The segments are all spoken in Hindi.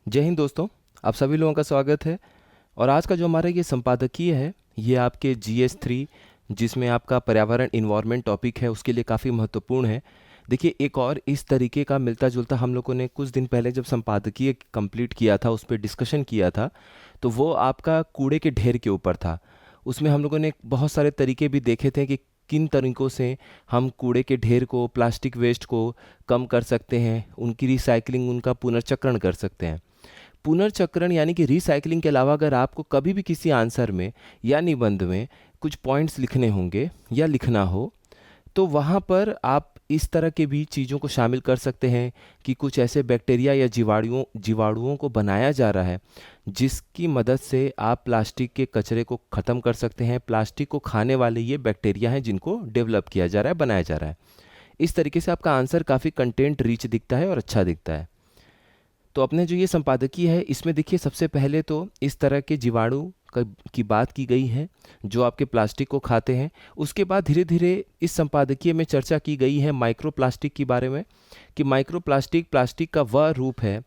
जय हिंद दोस्तों। आप सभी लोगों का स्वागत है। और आज का जो हमारा ये संपादकीय है, ये आपके GS3 जिसमें आपका पर्यावरण इन्वायरमेंट टॉपिक है, उसके लिए काफ़ी महत्वपूर्ण है। देखिए, एक और इस तरीके का मिलता जुलता हम लोगों ने कुछ दिन पहले जब संपादकीय कंप्लीट किया था, उस पर डिस्कशन किया था, तो वो आपका कूड़े के ढेर के ऊपर था। उसमें हम लोगों ने बहुत सारे तरीके भी देखे थे कि किन तरीकों से हम कूड़े के ढेर को, प्लास्टिक वेस्ट को कम कर सकते हैं, उनकी रिसाइकलिंग, उनका पुनर्चक्रण कर सकते हैं। पुनर्चक्रण यानी कि रिसाइकलिंग के अलावा अगर आपको कभी भी किसी आंसर में या निबंध में कुछ पॉइंट्स लिखने होंगे या लिखना हो, तो वहाँ पर आप इस तरह के भी चीज़ों को शामिल कर सकते हैं कि कुछ ऐसे बैक्टीरिया या जीवाणुओं को बनाया जा रहा है जिसकी मदद से आप प्लास्टिक के कचरे को ख़त्म कर सकते हैं। प्लास्टिक को खाने वाले ये बैक्टीरिया हैं जिनको डेवलप किया जा रहा है, बनाया जा रहा है। इस तरीके से आपका आंसर काफ़ी कंटेंट रिच दिखता है और अच्छा दिखता है। तो अपने जो ये संपादकीय है, इसमें देखिए, सबसे पहले तो इस तरह के जीवाणु की बात की गई है जो आपके प्लास्टिक को खाते हैं। उसके बाद धीरे धीरे इस संपादकीय में चर्चा की गई है माइक्रो प्लास्टिक के बारे में, कि माइक्रो प्लास्टिक प्लास्टिक का वह रूप है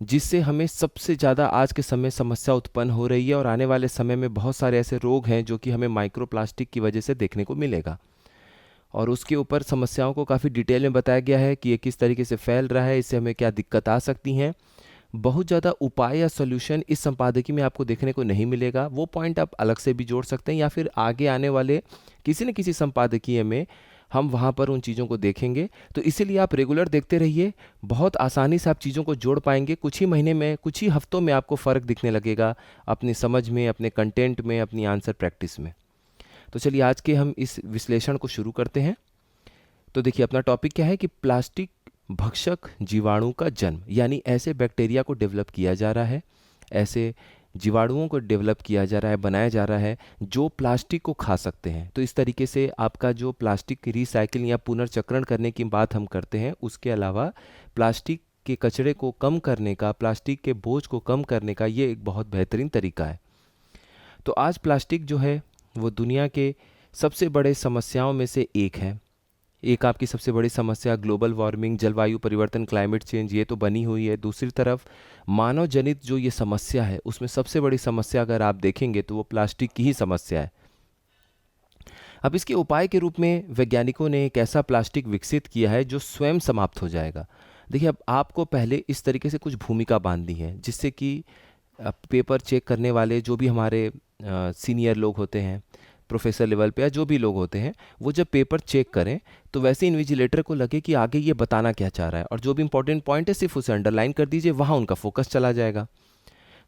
जिससे हमें सबसे ज़्यादा आज के समय समस्या उत्पन्न हो रही है, और आने वाले समय में बहुत सारे ऐसे रोग हैं जो कि हमें माइक्रो प्लास्टिक की वजह से देखने को मिलेगा। और उसके ऊपर समस्याओं को काफ़ी डिटेल में बताया गया है कि ये किस तरीके से फैल रहा है, इससे हमें क्या दिक्कत आ सकती हैं। बहुत ज़्यादा उपाय या सॉल्यूशन इस संपादकीय में आपको देखने को नहीं मिलेगा, वो पॉइंट आप अलग से भी जोड़ सकते हैं या फिर आगे आने वाले किसी न किसी संपादकीय में हम वहाँ पर उन चीज़ों को देखेंगे। तो इसीलिए आप रेगुलर देखते रहिए, बहुत आसानी से आप चीज़ों को जोड़ पाएंगे। कुछ ही महीने में, कुछ ही हफ्तों में आपको फ़र्क दिखने लगेगा अपनी समझ में, अपने कंटेंट में, अपनी आंसर प्रैक्टिस में। तो चलिए आज के हम इस विश्लेषण को शुरू करते हैं। तो देखिए, अपना टॉपिक क्या है कि प्लास्टिक भक्षक जीवाणु का जन्म, यानी ऐसे बैक्टीरिया को डेवलप किया जा रहा है, ऐसे जीवाणुओं को डेवलप किया जा रहा है, बनाया जा रहा है जो प्लास्टिक को खा सकते हैं। तो इस तरीके से आपका जो प्लास्टिक की रिसाइकिलिंग या पुनर्चक्रण करने की बात हम करते हैं, उसके अलावा प्लास्टिक के कचरे को कम करने का, प्लास्टिक के बोझ को कम करने का ये एक बहुत बेहतरीन तरीका है। तो आज प्लास्टिक जो है वो दुनिया के सबसे बड़े समस्याओं में से एक है। एक आपकी सबसे बड़ी समस्या ग्लोबल वार्मिंग, जलवायु परिवर्तन, क्लाइमेट चेंज, ये तो बनी हुई है। दूसरी तरफ मानव जनित जो ये समस्या है, उसमें सबसे बड़ी समस्या अगर आप देखेंगे तो वो प्लास्टिक की ही समस्या है। अब इसके उपाय के रूप में वैज्ञानिकों ने एक ऐसा प्लास्टिक विकसित किया है जो स्वयं समाप्त हो जाएगा। देखिए, अब आपको पहले इस तरीके से कुछ भूमिका बांधनी है जिससे कि पेपर चेक करने वाले जो भी हमारे सीनियर लोग होते हैं, प्रोफेसर लेवल पे या जो भी लोग होते हैं, वो जब पेपर चेक करें तो वैसे इन्विजिलेटर को लगे कि आगे ये बताना क्या चाह रहा है, और जो भी इंपॉर्टेंट पॉइंट है सिर्फ उसे अंडरलाइन कर दीजिए, वहाँ उनका फोकस चला जाएगा।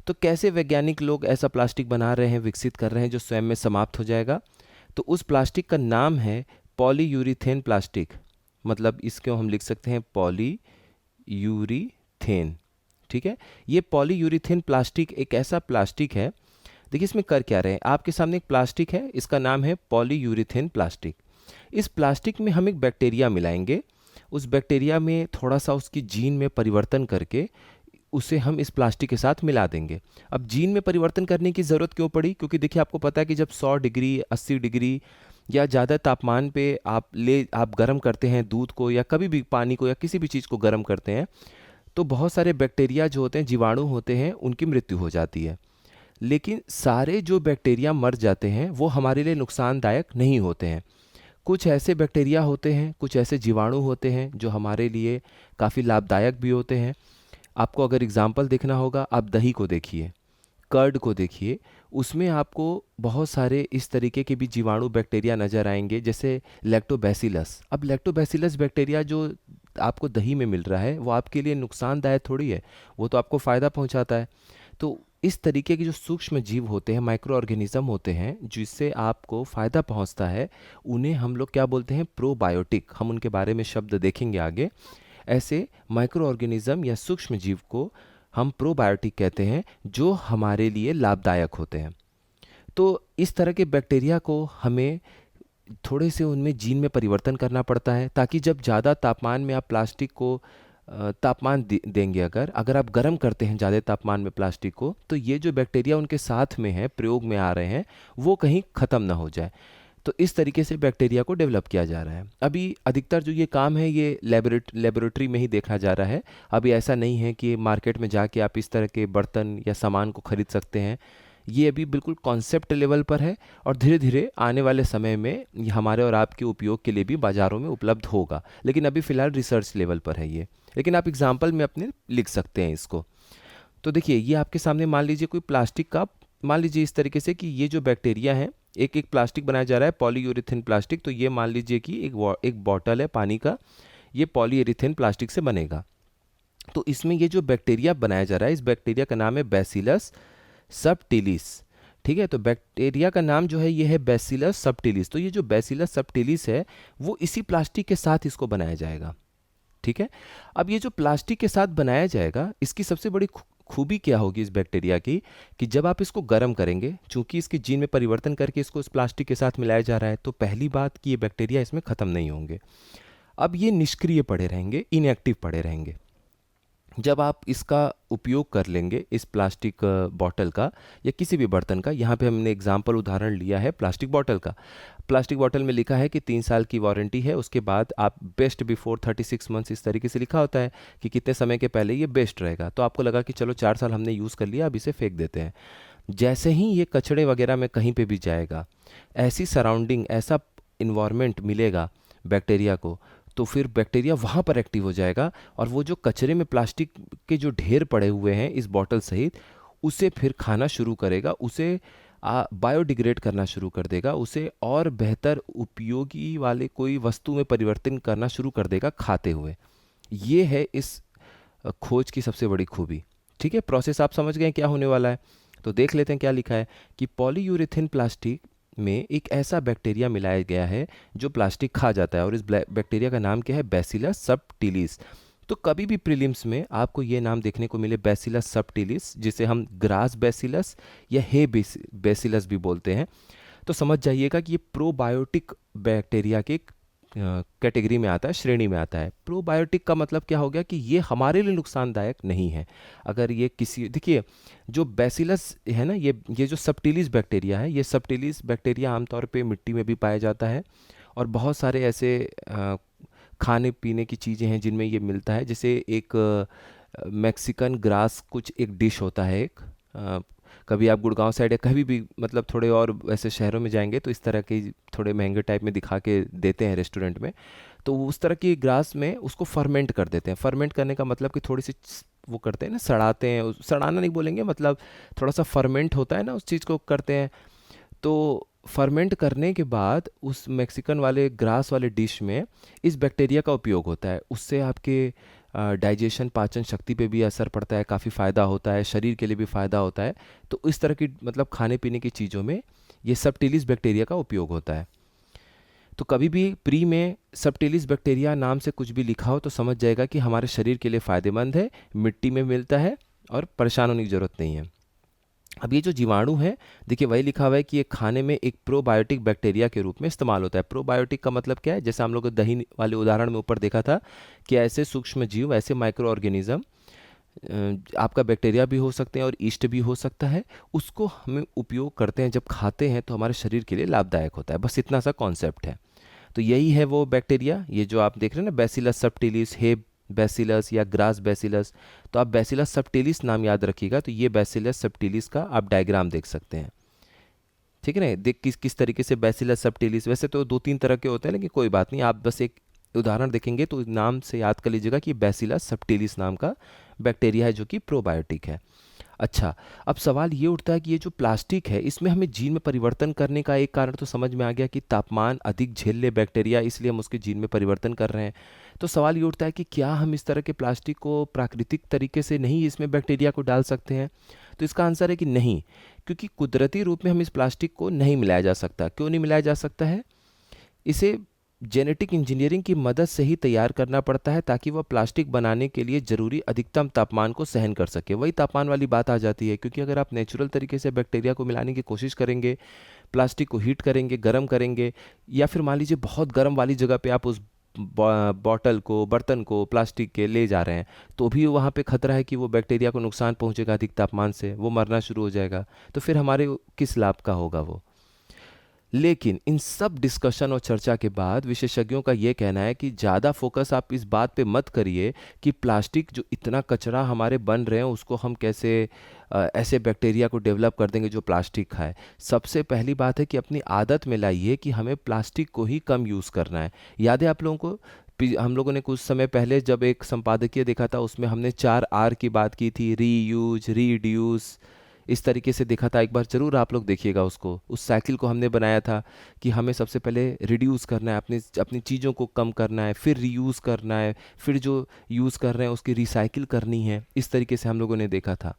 तो कैसे वैज्ञानिक लोग ऐसा प्लास्टिक बना रहे हैं, विकसित कर रहे हैं जो स्वयं में समाप्त हो जाएगा? तो उस प्लास्टिक का नाम है पॉलीयूरिथेन प्लास्टिक। मतलब इसको हम लिख सकते हैं पॉलीयूरिथेन। ठीक है, ये पॉलीयूरिथेन प्लास्टिक एक ऐसा प्लास्टिक है। देखिए, इसमें कर क्या रहे हैं, आपके सामने एक प्लास्टिक है, इसका नाम है पॉलीयूरिथेन प्लास्टिक। इस प्लास्टिक में हम एक बैक्टीरिया मिलाएंगे, उस बैक्टीरिया में थोड़ा सा उसकी जीन में परिवर्तन करके उसे हम इस प्लास्टिक के साथ मिला देंगे। अब जीन में परिवर्तन करने की ज़रूरत क्यों पड़ी? क्योंकि देखिए, आपको पता है कि जब 100 डिग्री, 80 डिग्री या ज़्यादा तापमान पे आप गर्म करते हैं दूध को, या कभी भी पानी को, या किसी भी चीज़ को गर्म करते हैं, तो बहुत सारे बैक्टीरिया जो होते हैं, जीवाणु होते हैं, उनकी मृत्यु हो जाती है। लेकिन सारे जो बैक्टीरिया मर जाते हैं वो हमारे लिए नुकसानदायक नहीं होते हैं। कुछ ऐसे बैक्टीरिया होते हैं, कुछ ऐसे जीवाणु होते हैं जो हमारे लिए काफ़ी लाभदायक भी होते हैं। आपको अगर एग्जाम्पल देखना होगा, आप दही को देखिए, कर्ड को देखिए, उसमें आपको बहुत सारे इस तरीके के भी जीवाणु बैक्टीरिया नज़र आएंगे, जैसे लैक्टोबैसिलस। अब लैक्टोबैसिलस बैक्टीरिया जो आपको दही में मिल रहा है वो आपके लिए नुकसानदायक थोड़ी है, वो तो आपको फ़ायदा पहुंचाता है। तो इस तरीके के जो सूक्ष्म जीव होते हैं, माइक्रो ऑर्गेनिज्म होते हैं, जिससे आपको फ़ायदा पहुंचता है, उन्हें हम लोग क्या बोलते हैं? प्रोबायोटिक। हम उनके बारे में शब्द देखेंगे आगे। ऐसे माइक्रो ऑर्गेनिज्म या सूक्ष्म जीव को हम प्रोबायोटिक कहते हैं, जो हमारे लिए लाभदायक होते हैं। तो इस तरह के बैक्टीरिया को हमें थोड़े से उनमें जीन में परिवर्तन करना पड़ता है, ताकि जब ज़्यादा तापमान में आप प्लास्टिक को तापमान देंगे, अगर अगर आप गर्म करते हैं ज़्यादा तापमान में प्लास्टिक को, तो ये जो बैक्टीरिया उनके साथ में है, प्रयोग में आ रहे हैं, वो कहीं ख़त्म ना हो जाए। तो इस तरीके से बैक्टीरिया को डेवलप किया जा रहा है। अभी अधिकतर जो ये काम है ये लेबोरेटरी में ही देखा जा रहा है। अभी ऐसा नहीं है कि मार्केट में जाके आप इस तरह के बर्तन या सामान को खरीद सकते हैं। ये अभी बिल्कुल कॉन्सेप्ट लेवल पर है और धीरे धीरे आने वाले समय में ये हमारे और आपके उपयोग के लिए भी बाज़ारों में उपलब्ध होगा, लेकिन अभी फ़िलहाल रिसर्च लेवल पर है ये। लेकिन आप एग्जाम्पल में अपने लिख सकते हैं इसको। तो देखिए ये आपके सामने मान लीजिए कोई प्लास्टिक का, मान लीजिए इस तरीके से कि ये जो बैक्टीरिया है, एक एक प्लास्टिक बनाया जा रहा है, पॉलीयूरेथेन प्लास्टिक। तो ये मान लीजिए कि एक बॉटल है पानी का, ये पॉलीयूरेथेन प्लास्टिक से बनेगा। तो इसमें ये जो बैक्टीरिया बनाया जा रहा है, इस बैक्टीरिया का नाम है बैसिलस सबटिलिस। ठीक है, तो बैक्टीरिया का नाम जो है ये है बैसिलस सबटिलिस। तो ये जो बैसिलस सबटिलिस है वो इसी प्लास्टिक के साथ इसको बनाया जाएगा। ठीक है, अब ये जो प्लास्टिक के साथ बनाया जाएगा, इसकी सबसे बड़ी खूबी क्या होगी इस बैक्टीरिया की, कि जब आप इसको गर्म करेंगे, चूंकि इसके जीन में परिवर्तन करके इसको इस प्लास्टिक के साथ मिलाया जा रहा है, तो पहली बात कि ये बैक्टीरिया इसमें ख़त्म नहीं होंगे। अब ये निष्क्रिय पड़े रहेंगे, इनएक्टिव पड़े रहेंगे। जब आप इसका उपयोग कर लेंगे, इस प्लास्टिक बॉटल का या किसी भी बर्तन का, यहाँ पे हमने एग्जाम्पल उदाहरण लिया है प्लास्टिक बॉटल का। प्लास्टिक बॉटल में लिखा है कि 3 साल की वारंटी है, उसके बाद आप बेस्ट बिफोर 36 मंथ्स, इस तरीके से लिखा होता है कि कितने समय के पहले ये बेस्ट रहेगा। तो आपको लगा कि चलो 4 साल हमने यूज़ कर लिया, अब इसे फेंक देते हैं। जैसे ही ये कचड़े वगैरह में कहीं पे भी जाएगा, ऐसी सराउंडिंग, ऐसा इन्वायरमेंट मिलेगा बैक्टीरिया को, तो फिर बैक्टीरिया वहाँ पर एक्टिव हो जाएगा और वो जो कचरे में प्लास्टिक के जो ढेर पड़े हुए हैं इस बॉटल सहित, उसे फिर खाना शुरू करेगा, उसे बायोडिग्रेड करना शुरू कर देगा, उसे और बेहतर उपयोगी वाले कोई वस्तु में परिवर्तन करना शुरू कर देगा खाते हुए। ये है इस खोज की सबसे बड़ी खूबी। ठीक है, प्रोसेस आप समझ गए हैं क्या होने वाला है। तो देख लेते हैं क्या लिखा है कि पॉलीयूरेथेन प्लास्टिक में एक ऐसा बैक्टीरिया मिलाया गया है जो प्लास्टिक खा जाता है, और इस बैक्टीरिया का नाम क्या है, बैसिलस सबटिलिस। तो कभी भी प्रीलिम्स में आपको ये नाम देखने को मिले बैसिलस सबटिलिस, जिसे हम ग्रास बैसिलस या हे बैसिलस भी बोलते हैं, तो समझ जाइएगा कि ये प्रोबायोटिक बैक्टीरिया के कैटेगरी में आता है, श्रेणी में आता है। प्रोबायोटिक का मतलब क्या हो गया कि ये हमारे लिए नुकसानदायक नहीं है। अगर ये किसी, देखिए जो बैसिलस है ना, ये जो सबटिलिस बैक्टीरिया है, ये सबटिलिस बैक्टीरिया आमतौर पे मिट्टी में भी पाया जाता है, और बहुत सारे ऐसे खाने पीने की चीज़ें हैं जिनमें ये मिलता है। जैसे एक मैक्सिकन ग्रास कुछ एक डिश होता है, एक कभी आप गुड़गांव साइड या कभी भी मतलब थोड़े और ऐसे शहरों में जाएंगे तो इस तरह के थोड़े महंगे टाइप में दिखा के देते हैं रेस्टोरेंट में। तो उस तरह की ग्रास में उसको फर्मेंट कर देते हैं। फर्मेंट करने का मतलब कि थोड़ी सी वो करते हैं ना, सड़ाते हैं, सड़ाना नहीं बोलेंगे, मतलब थोड़ा सा फर्मेंट होता है ना, उस चीज़ को करते हैं। तो फर्मेंट करने के बाद उस मैक्सिकन वाले ग्रास वाले डिश में इस बैक्टीरिया का उपयोग होता है। उससे आपके डाइजेशन, पाचन शक्ति पे भी असर पड़ता है, काफ़ी फ़ायदा होता है, शरीर के लिए भी फ़ायदा होता है। तो इस तरह की मतलब खाने पीने की चीज़ों में ये सबटिलिस बैक्टीरिया का उपयोग होता है। तो कभी भी प्री में सबटिलिस बैक्टीरिया नाम से कुछ भी लिखा हो तो समझ जाएगा कि हमारे शरीर के लिए फ़ायदेमंद है, मिट्टी में मिलता है और परेशान होने की ज़रूरत नहीं है। अब ये जो जीवाणु है, देखिए वही लिखा हुआ है कि ये खाने में एक प्रोबायोटिक बैक्टीरिया के रूप में इस्तेमाल होता है। प्रोबायोटिक का मतलब क्या है, जैसे हम लोग दही वाले उदाहरण में ऊपर देखा था कि ऐसे सूक्ष्म जीव, ऐसे माइक्रो ऑर्गेनिज्म, आपका बैक्टीरिया भी हो सकते हैं और ईस्ट भी हो सकता है, उसको हमें उपयोग करते हैं, जब खाते हैं तो हमारे शरीर के लिए लाभदायक होता है। बस इतना सा कॉन्सेप्ट है। तो यही है वो बैक्टीरिया, ये जो आप देख रहे हैं ना, बैसिलस सबटिलिस, हे बैसिलस या ग्रास बैसिलस। तो आप बैसिलस सबटिलिस नाम याद रखिएगा। तो ये बैसिलस सबटिलिस का आप डायग्राम देख सकते हैं। ठीक है ना, देख किस किस तरीके से बैसिलस सबटिलिस, वैसे तो 2-3 तरह के होते हैं, लेकिन कोई बात नहीं, आप बस एक उदाहरण देखेंगे तो नाम से याद कर लीजिएगा कि बैसिलस सबटिलिस नाम का बैक्टीरिया है जो कि प्रोबायोटिक है। अच्छा, अब सवाल ये उठता है कि ये जो प्लास्टिक है, इसमें हमें जीन में परिवर्तन करने का एक कारण तो समझ में आ गया कि तापमान अधिक झेल ले बैक्टीरिया, इसलिए हम उसके जीन में परिवर्तन कर रहे हैं। तो सवाल ये उठता है कि क्या हम इस तरह के प्लास्टिक को प्राकृतिक तरीके से नहीं इसमें बैक्टीरिया को डाल सकते हैं? तो इसका आंसर है कि नहीं, क्योंकि कुदरती रूप में हम इस प्लास्टिक को नहीं मिलाया जा सकता। क्यों नहीं मिलाया जा सकता है? इसे जेनेटिक इंजीनियरिंग की मदद से ही तैयार करना पड़ता है, ताकि वह प्लास्टिक बनाने के लिए ज़रूरी अधिकतम तापमान को सहन कर सके। वही तापमान वाली बात आ जाती है, क्योंकि अगर आप नेचुरल तरीके से बैक्टीरिया को मिलाने की कोशिश करेंगे, प्लास्टिक को हीट करेंगे, गर्म करेंगे, या फिर मान लीजिए बहुत गर्म वाली जगह पे आप उस बॉटल को, बर्तन को प्लास्टिक के ले जा रहे हैं, तो भी वहाँ पे खतरा है कि वो बैक्टीरिया को नुकसान पहुँचेगा, अधिक तापमान से वो मरना शुरू हो जाएगा। तो फिर हमारे किस लाभ का होगा वो? लेकिन इन सब डिस्कशन और चर्चा के बाद विशेषज्ञों का ये कहना है कि ज़्यादा फोकस आप इस बात पे मत करिए कि प्लास्टिक जो इतना कचरा हमारे बन रहे हैं उसको हम कैसे ऐसे बैक्टीरिया को डेवलप कर देंगे जो प्लास्टिक खाए। सबसे पहली बात है कि अपनी आदत में लाइए कि हमें प्लास्टिक को ही कम यूज़ करना है। याद है आप लोगों को, हम लोगों ने कुछ समय पहले जब एक संपादकीय देखा था उसमें हमने 4R की बात की थी, रीयूज, रीड्यूस, इस तरीके से देखा था। एक बार ज़रूर आप लोग देखिएगा उसको। उस साइकिल को हमने बनाया था कि हमें सबसे पहले रिड्यूस करना है, अपनी अपनी चीज़ों को कम करना है, फिर रीयूज़ करना है, फिर जो यूज़ कर रहे हैं उसकी रिसाइकिल करनी है। इस तरीके से हम लोगों ने देखा था।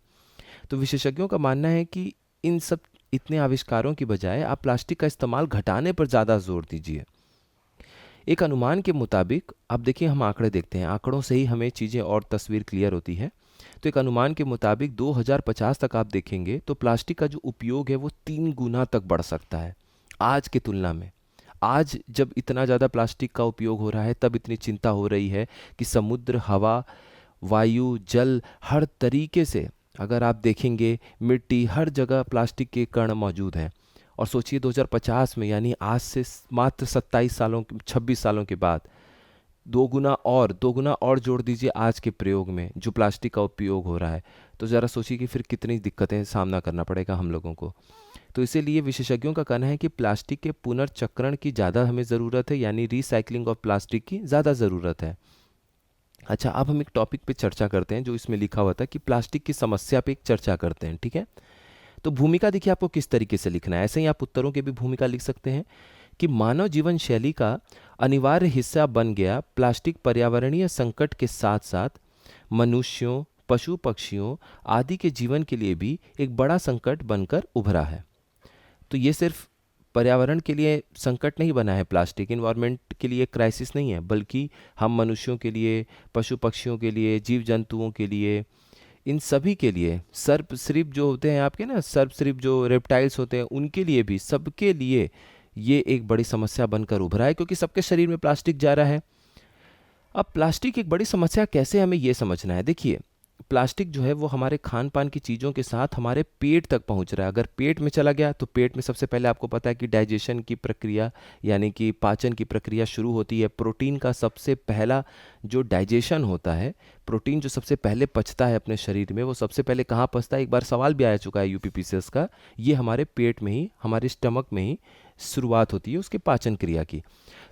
तो विशेषज्ञों का मानना है कि इन सब इतने आविष्कारों की बजाय आप प्लास्टिक का इस्तेमाल घटाने पर ज़्यादा जोर दीजिए। एक अनुमान के मुताबिक, अब देखिए हम आंकड़े देखते हैं, आंकड़ों से ही हमें चीज़ें और तस्वीर क्लियर होती है। तो एक अनुमान के मुताबिक 2050 तक आप देखेंगे तो प्लास्टिक का जो उपयोग है वो 3 गुना तक बढ़ सकता है आज की तुलना में। आज जब इतना ज़्यादा प्लास्टिक का उपयोग हो रहा है तब इतनी चिंता हो रही है कि समुद्र, हवा, वायु, जल, हर तरीके से अगर आप देखेंगे मिट्टी, हर जगह प्लास्टिक के कण मौजूद हैं। और सोचिए 2050 में, यानी आज से मात्र 27 सालों 26 सालों के बाद, 2 गुना और जोड़ दीजिए आज के प्रयोग में जो प्लास्टिक का उपयोग हो रहा है। तो ज़रा सोचिए कि फिर कितनी दिक्कतें सामना करना पड़ेगा हम लोगों को। तो इसीलिए विशेषज्ञों का कहना है कि प्लास्टिक के पुनर्चक्रण की ज़्यादा हमें ज़रूरत है, यानी रिसाइकलिंग ऑफ प्लास्टिक की ज़्यादा ज़रूरत है। अच्छा, अब हम एक टॉपिक पे चर्चा करते हैं जो इसमें लिखा हुआ था कि प्लास्टिक की समस्या पे एक चर्चा करते हैं, ठीक है। तो भूमिका देखिए आपको किस तरीके से लिखना है, ऐसे ही आप उत्तरों की भी भूमिका लिख सकते हैं कि मानव जीवन शैली का अनिवार्य हिस्सा बन गया प्लास्टिक पर्यावरणीय संकट के साथ साथ मनुष्यों, पशु पक्षियों आदि के जीवन के लिए भी एक बड़ा संकट बनकर उभरा है। तो ये सिर्फ पर्यावरण के लिए संकट नहीं बना है, प्लास्टिक इन्वायरमेंट के लिए क्राइसिस नहीं है, बल्कि हम मनुष्यों के लिए, पशु पक्षियों के लिए, जीव जंतुओं के लिए, इन सभी के लिए, सर्प जो होते हैं आपके ना, सर्प जो रेप्टाइल्स होते हैं उनके लिए भी, सबके लिए ये एक बड़ी समस्या बनकर उभरा है क्योंकि सबके शरीर में प्लास्टिक जा रहा है। अब प्लास्टिक एक बड़ी समस्या कैसे, हमें ये समझना है। देखिए, प्लास्टिक जो है वो हमारे खान पान की चीज़ों के साथ हमारे पेट तक पहुंच रहा है। अगर पेट में चला गया तो पेट में सबसे पहले आपको पता है कि डाइजेशन की प्रक्रिया, यानी कि पाचन की प्रक्रिया शुरू होती है। प्रोटीन का सबसे पहला जो डाइजेशन होता है, प्रोटीन जो सबसे पहले पचता है अपने शरीर में, वो सबसे पहले कहाँ पचता है, एक बार सवाल भी आ चुका है यूपीपीसीएस का, ये हमारे पेट में ही, हमारे स्टमक में ही शुरुआत होती है उसके पाचन क्रिया की।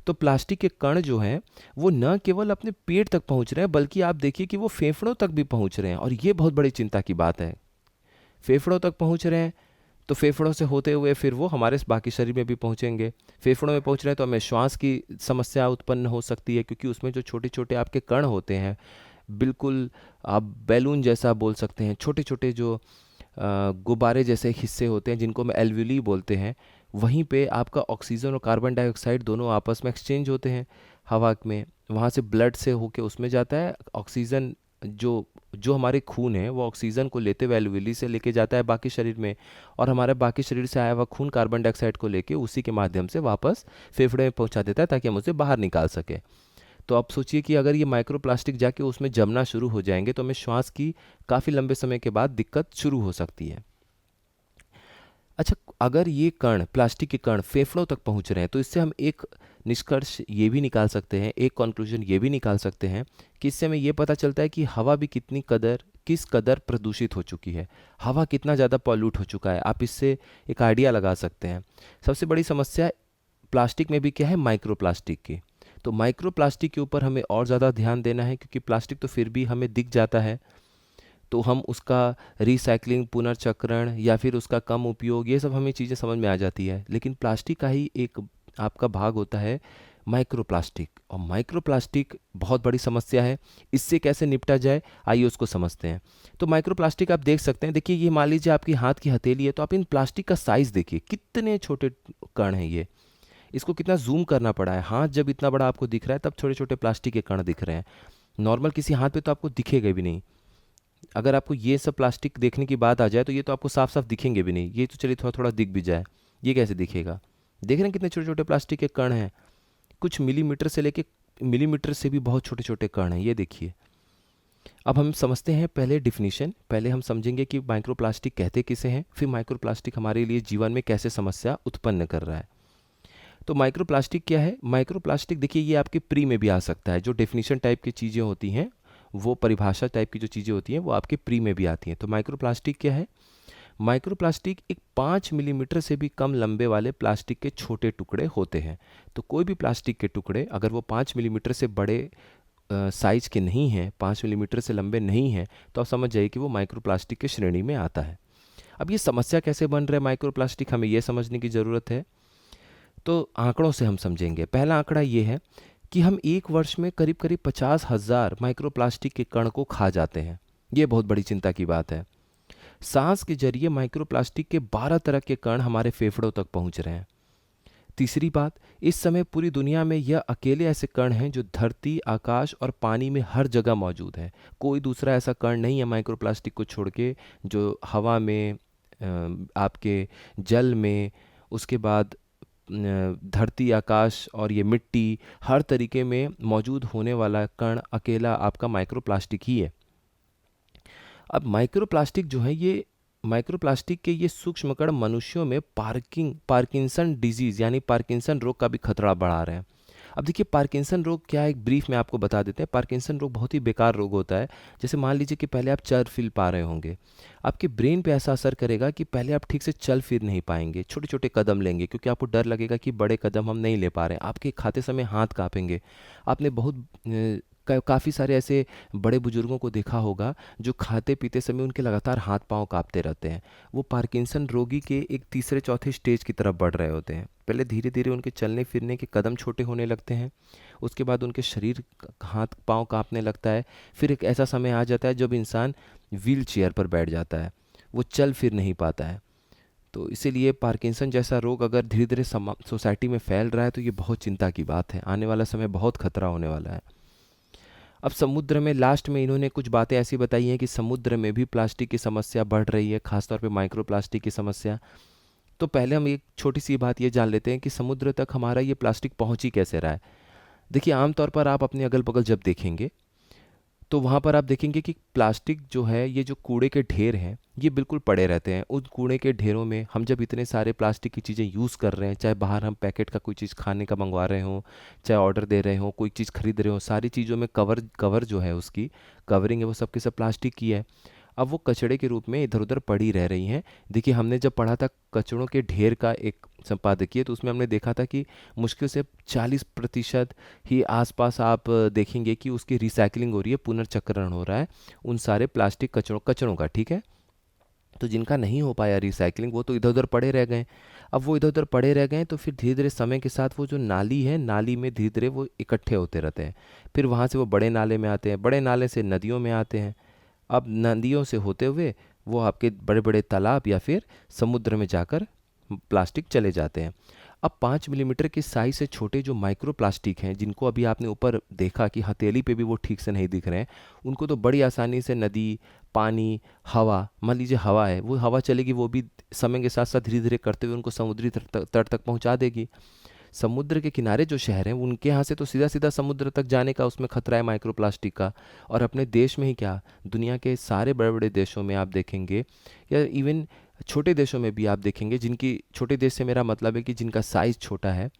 तो प्लास्टिक के कण जो हैं वो न केवल अपने पेट तक पहुंच रहे हैं, बल्कि आप देखिए कि वो फेफड़ों तक भी पहुंच रहे हैं, और ये बहुत बड़ी चिंता की बात है। फेफड़ों तक पहुंच रहे हैं तो फेफड़ों से होते हुए फिर वो हमारे बाकी शरीर में भी पहुंचेंगे। फेफड़ों में पहुंच रहे हैं तो हमें श्वास की समस्या उत्पन्न हो सकती है, क्योंकि उसमें जो छोटे छोटे आपके कण होते हैं, बिल्कुल आप बैलून जैसा बोल सकते हैं, छोटे छोटे जो गुब्बारे जैसे हिस्से होते हैं जिनको हम एल्वुली बोलते हैं, वहीं पे आपका ऑक्सीजन और कार्बन डाइऑक्साइड दोनों आपस में एक्सचेंज होते हैं हवा में। वहाँ से ब्लड से होके उसमें जाता है ऑक्सीजन, जो जो हमारे खून है वो ऑक्सीजन को लेते हुए एल्वुली से लेके जाता है बाकी शरीर में, और हमारे बाकी शरीर से आया हुआ खून कार्बन डाइऑक्साइड को लेके उसी के माध्यम से वापस फेफड़े में पहुंचा देता है ताकि हम उसे बाहर निकाल सकें। तो आप सोचिए कि अगर ये माइक्रो प्लास्टिक जाके उसमें जमना शुरू हो जाएंगे तो हमें श्वास की काफ़ी लंबे समय के बाद दिक्कत शुरू हो सकती है। अच्छा, अगर ये कण, प्लास्टिक के कण फेफड़ों तक पहुंच रहे हैं तो इससे हम एक निष्कर्ष ये भी निकाल सकते हैं, एक कंक्लूजन ये भी निकाल सकते हैं कि इससे हमें ये पता चलता है कि हवा भी किस कदर प्रदूषित हो चुकी है, हवा कितना ज़्यादा पॉल्यूट हो चुका है। आप इससे एक आइडिया लगा सकते हैं। सबसे बड़ी समस्या प्लास्टिक में भी क्या है, माइक्रो प्लास्टिक की। तो माइक्रो प्लास्टिक के ऊपर हमें और ज़्यादा ध्यान देना है, क्योंकि प्लास्टिक तो फिर भी हमें दिख जाता है, तो हम उसका रिसाइकलिंग, पुनर्चक्रण या फिर उसका कम उपयोग, ये सब हमें चीज़ें समझ में आ जाती है। लेकिन प्लास्टिक का ही एक आपका भाग होता है माइक्रो प्लास्टिक, और माइक्रो प्लास्टिक बहुत बड़ी समस्या है। इससे कैसे निपटा जाए, आइए उसको समझते हैं। तो माइक्रो प्लास्टिक आप देख सकते हैं, देखिए ये मान लीजिए आपकी हाथ की हथेली है, तो आप इन प्लास्टिक का साइज़ देखिए, कितने छोटे कण हैं ये। इसको कितना जूम करना पड़ा है, हाथ जब इतना बड़ा आपको दिख रहा है तब छोटे छोटे प्लास्टिक के कण दिख रहे हैं। नॉर्मल किसी हाथ पे तो आपको दिखेगा भी नहीं। अगर आपको ये सब प्लास्टिक देखने की बात आ जाए तो ये तो आपको साफ साफ दिखेंगे भी नहीं, ये तो चलिए थोड़ा थोड़ा दिख भी जाए, ये कैसे दिखेगा। देख रहे हैं कितने छोटे छोटे प्लास्टिक के कण हैं, कुछ मिलीमीटर से लेके मिलीमीटर से भी बहुत छोटे छोटे कण हैं, ये देखिए। अब हम समझते हैं पहले डिफिनीशन, पहले हम समझेंगे कि माइक्रो प्लास्टिक कहते किसे हैं, फिर माइक्रो प्लास्टिक हमारे लिए जीवन में कैसे समस्या उत्पन्न कर रहा है। तो माइक्रोप्लास्टिक क्या है? माइक्रोप्लास्टिक देखिए ये आपके प्री में भी आ सकता है। जो डेफिनेशन टाइप की चीज़ें होती हैं, वो परिभाषा टाइप की जो चीज़ें होती हैं वो आपके प्री में भी आती हैं। तो माइक्रोप्लास्टिक क्या है? माइक्रोप्लास्टिक एक 5 मिलीमीटर से भी कम लंबे वाले प्लास्टिक के छोटे टुकड़े होते हैं। तो कोई भी प्लास्टिक के टुकड़े अगर वो 5 मिलीमीटर से बड़े साइज के नहीं हैं, 5 मिलीमीटर से लंबे नहीं हैं, तो आप समझ जाइए कि वो माइक्रोप्लास्टिक की श्रेणी में आता है। अब ये समस्या कैसे बन रहा है माइक्रोप्लास्टिक, हमें ये समझने की ज़रूरत है। तो आंकड़ों से हम समझेंगे। पहला आंकड़ा ये है कि हम एक वर्ष में करीब करीब 50,000 माइक्रोप्लास्टिक के कण को खा जाते हैं। ये बहुत बड़ी चिंता की बात है। सांस के जरिए माइक्रोप्लास्टिक के 12 तरह के कण हमारे फेफड़ों तक पहुंच रहे हैं। तीसरी बात, इस समय पूरी दुनिया में यह अकेले ऐसे कण हैं जो धरती, आकाश और पानी में हर जगह मौजूद है। कोई दूसरा ऐसा कण नहीं है माइक्रोप्लास्टिक को छोड़ के जो हवा में, आपके जल में, उसके बाद धरती, आकाश और ये मिट्टी, हर तरीके में मौजूद होने वाला कण अकेला आपका माइक्रोप्लास्टिक ही है। अब माइक्रोप्लास्टिक जो है, ये माइक्रोप्लास्टिक के ये सूक्ष्म कण मनुष्यों में पार्किंसन डिजीज़ यानी पार्किंसन रोग का भी खतरा बढ़ा रहे हैं। अब देखिए पार्किंसन रोग क्या है, एक ब्रीफ में आपको बता देते हैं। पार्किंसन रोग बहुत ही बेकार रोग होता है। जैसे मान लीजिए कि पहले आप चल फिर पा रहे होंगे, आपके ब्रेन पे ऐसा असर करेगा कि पहले आप ठीक से चल फिर नहीं पाएंगे, छोटे छोटे कदम लेंगे क्योंकि आपको डर लगेगा कि बड़े कदम हम नहीं ले पा रहे हैं। आपके खाते समय हाथ कांपेंगे। आपने बहुत काफ़ी सारे ऐसे बड़े बुजुर्गों को देखा होगा जो खाते पीते समय उनके लगातार हाथ पांव कांपते रहते हैं। वो पार्किंसन रोगी के एक तीसरे चौथे स्टेज की तरफ बढ़ रहे होते हैं। पहले धीरे धीरे उनके चलने फिरने के कदम छोटे होने लगते हैं, उसके बाद उनके शरीर हाथ पांव कांपने लगता है। फिर एक ऐसा समय आ जाता है जब इंसान व्हील चेयर पर बैठ जाता है, वो चल फिर नहीं पाता है। तो इसीलिए पार्किंसन जैसा रोग अगर धीरे धीरे सोसाइटी में फैल रहा है तो ये बहुत चिंता की बात है। आने वाला समय बहुत खतरा होने वाला है। अब समुद्र में लास्ट में इन्होंने कुछ बातें ऐसी बताई हैं कि समुद्र में भी प्लास्टिक की समस्या बढ़ रही है, खासतौर पे माइक्रो प्लास्टिक की समस्या। तो पहले हम एक छोटी सी बात ये जान लेते हैं कि समुद्र तक हमारा ये प्लास्टिक पहुंच ही कैसे रहा है। देखिए आमतौर पर आप अपने अगल बगल जब देखेंगे तो वहाँ पर आप देखेंगे कि प्लास्टिक जो है, ये जो कूड़े के ढेर हैं, ये बिल्कुल पड़े रहते हैं। उन कूड़े के ढेरों में हम जब इतने सारे प्लास्टिक की चीज़ें यूज़ कर रहे हैं, चाहे बाहर हम पैकेट का कोई चीज़ खाने का मंगवा रहे हों, चाहे ऑर्डर दे रहे हों, कोई चीज़ खरीद रहे हो, सारी चीज़ों में कवर जो है, उसकी कवरिंग है, वो सब के सब प्लास्टिक की है। अब वो कचड़े के रूप में इधर उधर पड़ी रह रही हैं। देखिए हमने जब पढ़ा था कचड़ों के ढेर का एक संपादकीय, तो उसमें हमने देखा था कि मुश्किल से 40% ही आसपास आप देखेंगे कि उसकी रिसाइकलिंग हो रही है, पुनर्चक्रण हो रहा है उन सारे प्लास्टिक कचड़ों का। ठीक है, तो जिनका नहीं हो पाया रिसाइकलिंग, वो तो इधर उधर पड़े रह गए। अब वो इधर उधर पड़े रह गए तो फिर धीरे धीरे समय के साथ वो जो नाली है, नाली में धीरे धीरे वो इकट्ठे होते रहते हैं। फिर वहाँ से वो बड़े नाले में आते हैं, बड़े नाले से नदियों में आते हैं। अब नदियों से होते हुए वो आपके बड़े बड़े तालाब या फिर समुद्र में जाकर प्लास्टिक चले जाते हैं। अब 5 मिलीमीटर के साइज से छोटे जो माइक्रो प्लास्टिक हैं, जिनको अभी आपने ऊपर देखा कि हथेली पे भी वो ठीक से नहीं दिख रहे हैं, उनको तो बड़ी आसानी से नदी, पानी, हवा, मान लीजिए हवा है, वो हवा चलेगी, वो भी समय के साथ साथ धीरे धीरे करते हुए उनको समुद्री तट तक पहुंचा देगी। समुद्र के किनारे जो शहर हैं उनके यहाँ से तो सीधा सीधा समुद्र तक जाने का उसमें खतरा है माइक्रो प्लास्टिक का। और अपने देश में ही क्या, दुनिया के सारे बड़े बड़े देशों में आप देखेंगे, या इवन छोटे देशों में भी आप देखेंगे, जिनकी, छोटे देश से मेरा मतलब है कि जिनका साइज़ छोटा है,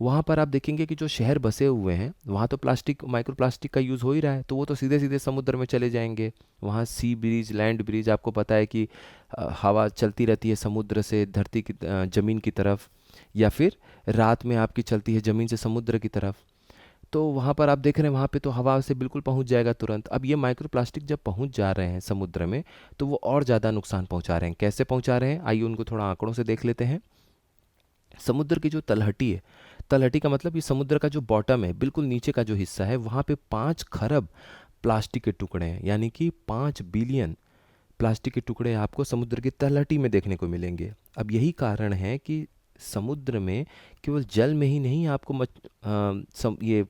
वहाँ पर आप देखेंगे कि जो शहर बसे हुए हैं वहाँ तो प्लास्टिक, माइक्रो प्लास्टिक का यूज़ हो ही रहा है, तो वो तो सीधे सीधे समुद्र में चले जाएंगे। वहाँ सी ब्रिज, लैंड ब्रिज, आपको पता है कि हवा चलती रहती है समुद्र से धरती की, ज़मीन की तरफ, या फिर रात में आपकी चलती है ज़मीन से समुद्र की तरफ। तो वहाँ पर आप देख रहे हैं वहाँ पे तो हवा से बिल्कुल पहुँच जाएगा तुरंत। अब ये माइक्रो प्लास्टिक जब पहुँच जा रहे हैं समुद्र में तो वो और ज़्यादा नुकसान पहुँचा रहे हैं। कैसे पहुँचा रहे हैं, आइए उनको थोड़ा आंकड़ों से देख लेते हैं। समुद्र की जो तलहटी है, तलहटी का मतलब ये समुद्र का जो बॉटम है, बिल्कुल नीचे का जो हिस्सा है, वहाँ पे 5 खरब प्लास्टिक के टुकड़े हैं, यानी कि 5 बिलियन प्लास्टिक के टुकड़े आपको समुद्र की तलहटी में देखने को मिलेंगे। अब यही कारण है कि समुद्र में केवल जल में ही नहीं आपको ये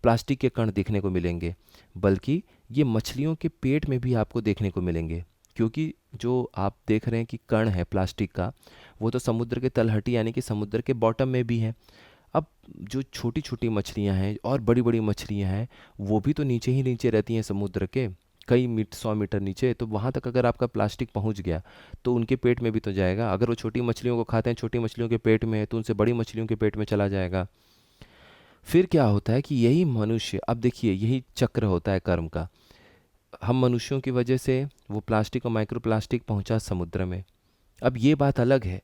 प्लास्टिक के कण देखने को मिलेंगे, बल्कि ये मछलियों के पेट में भी आपको देखने को मिलेंगे। क्योंकि जो आप देख रहे हैं कि कण है प्लास्टिक का, वो तो समुद्र के तलहटी यानी कि समुद्र के बॉटम में भी है। अब जो छोटी छोटी मछलियां हैं और बड़ी बड़ी मछलियां हैं, वो भी तो नीचे ही नीचे रहती हैं समुद्र के, कई 100 मीटर नीचे, तो वहाँ तक अगर आपका प्लास्टिक पहुँच गया तो उनके पेट में भी तो जाएगा। अगर वो छोटी मछलियों को खाते हैं, छोटी मछलियों के पेट में है, तो उनसे बड़ी मछलियों के पेट में चला जाएगा। फिर क्या होता है कि यही मनुष्य, अब देखिए यही चक्र होता है कर्म का। हम मनुष्यों की वजह से वो प्लास्टिक और माइक्रो प्लास्टिक पहुंचा समुद्र में। अब ये बात अलग है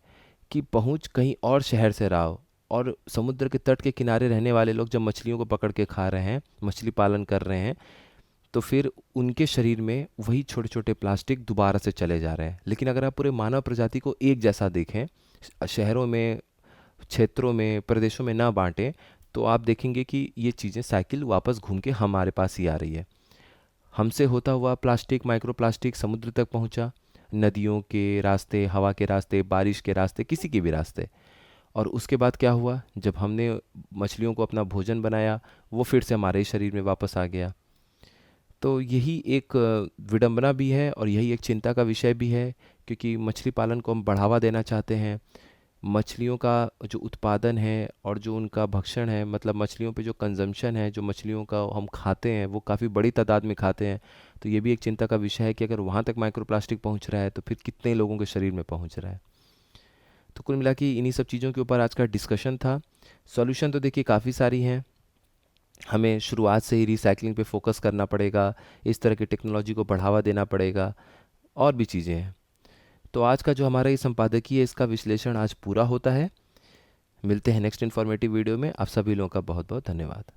कि पहुंच कहीं और शहर से रहा हो, और समुद्र के तट के किनारे रहने वाले लोग जब मछलियों को पकड़ के खा रहे हैं, मछली पालन कर रहे हैं, तो फिर उनके शरीर में वही छोटे छोटे प्लास्टिक दोबारा से चले जा रहे हैं। लेकिन अगर आप पूरे मानव प्रजाति को एक जैसा देखें, शहरों में, क्षेत्रों में, प्रदेशों में ना बांटें, तो आप देखेंगे कि ये चीज़ें साइकिल वापस घूम के हमारे पास ही आ रही है। हमसे होता हुआ प्लास्टिक, माइक्रो प्लास्टिक समुद्र तक पहुंचा, नदियों के रास्ते, हवा के रास्ते, बारिश के रास्ते, किसी के भी रास्ते। और उसके बाद क्या हुआ, जब हमने मछलियों को अपना भोजन बनाया, वो फिर से हमारे ही शरीर में वापस आ गया। तो यही एक विडंबना भी है और यही एक चिंता का विषय भी है, क्योंकि मछली पालन को हम बढ़ावा देना चाहते हैं। मछलियों का जो उत्पादन है और जो उनका भक्षण है, मतलब मछलियों पे जो कंजम्पशन है, जो मछलियों का हम खाते हैं, वो काफ़ी बड़ी तादाद में खाते हैं। तो ये भी एक चिंता का विषय है कि अगर वहाँ तक माइक्रो प्लास्टिक पहुँच रहा है तो फिर कितने लोगों के शरीर में पहुँच रहा है। तो कुल मिला के इन्हीं सब चीज़ों के ऊपर आज का डिस्कशन था। सॉल्यूशन तो देखिए काफ़ी सारी हैं। हमें शुरुआत से ही रिसाइकलिंग पे फोकस करना पड़ेगा, इस तरह की टेक्नोलॉजी को बढ़ावा देना पड़ेगा, और भी चीज़ें हैं। तो आज का जो हमारा ये संपादकीय है, इसका विश्लेषण आज पूरा होता है। मिलते हैं नेक्स्ट इन्फॉर्मेटिव वीडियो में। आप सभी लोगों का बहुत बहुत धन्यवाद।